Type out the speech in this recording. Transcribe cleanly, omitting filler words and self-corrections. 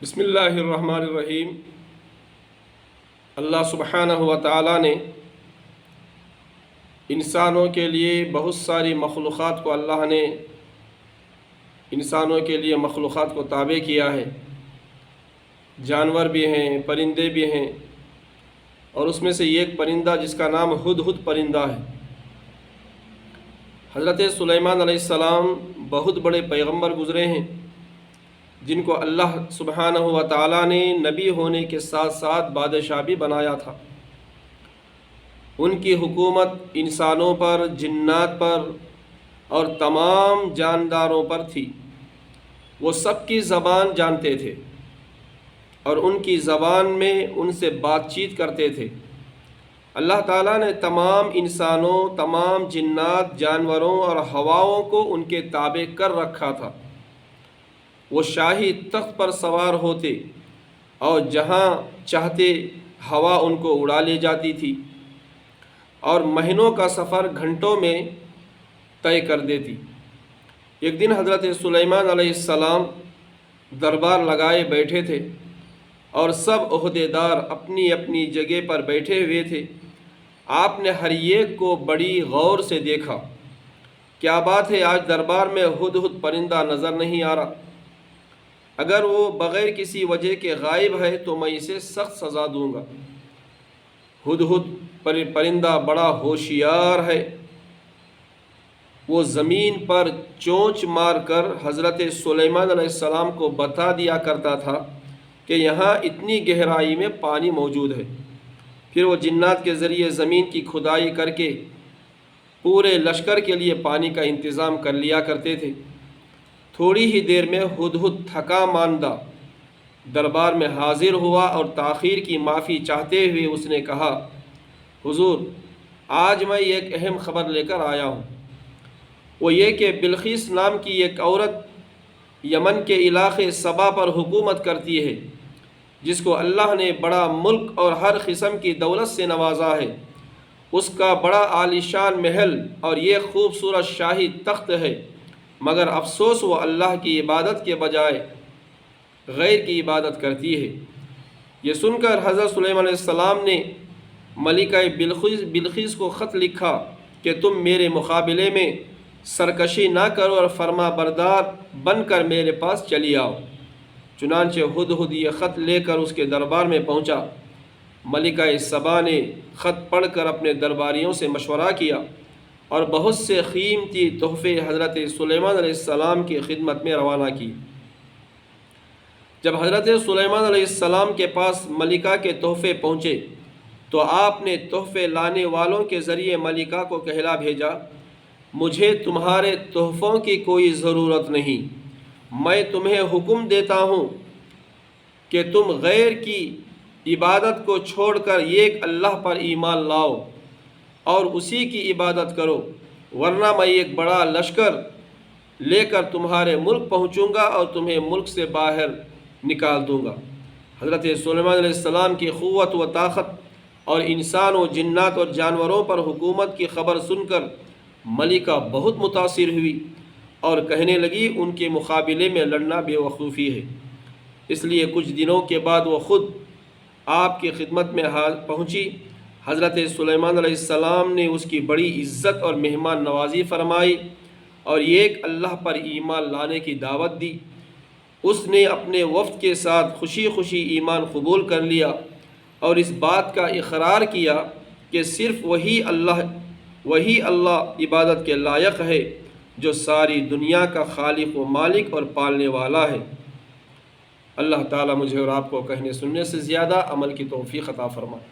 بسم اللہ الرحمن الرحیم۔ اللہ سبحانہ و تعالیٰ نے انسانوں کے لیے بہت ساری مخلوقات کو انسانوں کے لیے مخلوقات کو تابع کیا ہے۔ جانور بھی ہیں، پرندے بھی ہیں، اور اس میں سے ایک پرندہ جس کا نام ہدہد پرندہ ہے۔ حضرت سلیمان علیہ السلام بہت بڑے پیغمبر گزرے ہیں، جن کو اللہ سبحانہ و تعالیٰ نے نبی ہونے کے ساتھ ساتھ بادشاہ بھی بنایا تھا۔ ان کی حکومت انسانوں پر، جنات پر اور تمام جانداروں پر تھی۔ وہ سب کی زبان جانتے تھے اور ان کی زبان میں ان سے بات چیت کرتے تھے۔ اللہ تعالیٰ نے تمام انسانوں، تمام جنات، جانوروں اور ہواؤں کو ان کے تابع کر رکھا تھا۔ وہ شاہی تخت پر سوار ہوتے اور جہاں چاہتے ہوا ان کو اڑا لے جاتی تھی اور مہینوں کا سفر گھنٹوں میں طے کر دیتی۔ ایک دن حضرت سلیمان علیہ السلام دربار لگائے بیٹھے تھے اور سب عہدیدار اپنی اپنی جگہ پر بیٹھے ہوئے تھے۔ آپ نے ہر ایک کو بڑی غور سے دیکھا۔ کیا بات ہے، آج دربار میں ہدہد پرندہ نظر نہیں آ رہا؟ اگر وہ بغیر کسی وجہ کے غائب ہے تو میں اسے سخت سزا دوں گا۔ ہدہد پرندہ بڑا ہوشیار ہے۔ وہ زمین پر چونچ مار کر حضرت سلیمان علیہ السلام کو بتا دیا کرتا تھا کہ یہاں اتنی گہرائی میں پانی موجود ہے۔ پھر وہ جنات کے ذریعے زمین کی کھدائی کر کے پورے لشکر کے لیے پانی کا انتظام کر لیا کرتے تھے۔ تھوڑی ہی دیر میں ہدہد تھکا ماندہ دربار میں حاضر ہوا اور تاخیر کی معافی چاہتے ہوئے اس نے کہا، حضور، آج میں ایک اہم خبر لے کر آیا ہوں۔ وہ یہ کہ بلقیس نام کی ایک عورت یمن کے علاقے سبا پر حکومت کرتی ہے، جس کو اللہ نے بڑا ملک اور ہر قسم کی دولت سے نوازا ہے۔ اس کا بڑا عالیشان محل اور یہ خوبصورت شاہی تخت ہے، مگر افسوس وہ اللہ کی عبادت کے بجائے غیر کی عبادت کرتی ہے۔ یہ سن کر حضرت سلیمان علیہ السلام نے ملکہ بلقیس کو خط لکھا کہ تم میرے مقابلے میں سرکشی نہ کرو اور فرما بردار بن کر میرے پاس چلی آؤ۔ چنانچہ ہدہد یہ خط لے کر اس کے دربار میں پہنچا۔ ملکہ سبا نے خط پڑھ کر اپنے درباریوں سے مشورہ کیا اور بہت سے قیمتی تحفے حضرت سلیمان علیہ السلام کی خدمت میں روانہ کی۔ جب حضرت سلیمان علیہ السلام کے پاس ملکہ کے تحفے پہنچے تو آپ نے تحفے لانے والوں کے ذریعے ملکہ کو کہلا بھیجا، مجھے تمہارے تحفوں کی کوئی ضرورت نہیں۔ میں تمہیں حکم دیتا ہوں کہ تم غیر کی عبادت کو چھوڑ کر ایک اللہ پر ایمان لاؤ اور اسی کی عبادت کرو، ورنہ میں ایک بڑا لشکر لے کر تمہارے ملک پہنچوں گا اور تمہیں ملک سے باہر نکال دوں گا۔ حضرت سلیمان علیہ السلام کی قوت و طاقت اور انسان و جنات اور جانوروں پر حکومت کی خبر سن کر ملکہ بہت متاثر ہوئی اور کہنے لگی، ان کے مقابلے میں لڑنا بے وقوفی ہے۔ اس لیے کچھ دنوں کے بعد وہ خود آپ کی خدمت میں پہنچی۔ حضرت سلیمان علیہ السلام نے اس کی بڑی عزت اور مہمان نوازی فرمائی اور ایک اللہ پر ایمان لانے کی دعوت دی۔ اس نے اپنے وفد کے ساتھ خوشی خوشی ایمان قبول کر لیا اور اس بات کا اقرار کیا کہ صرف وہی اللہ عبادت کے لائق ہے جو ساری دنیا کا خالق و مالک اور پالنے والا ہے۔ اللہ تعالیٰ مجھے اور آپ کو کہنے سننے سے زیادہ عمل کی توفیق عطا فرمائے۔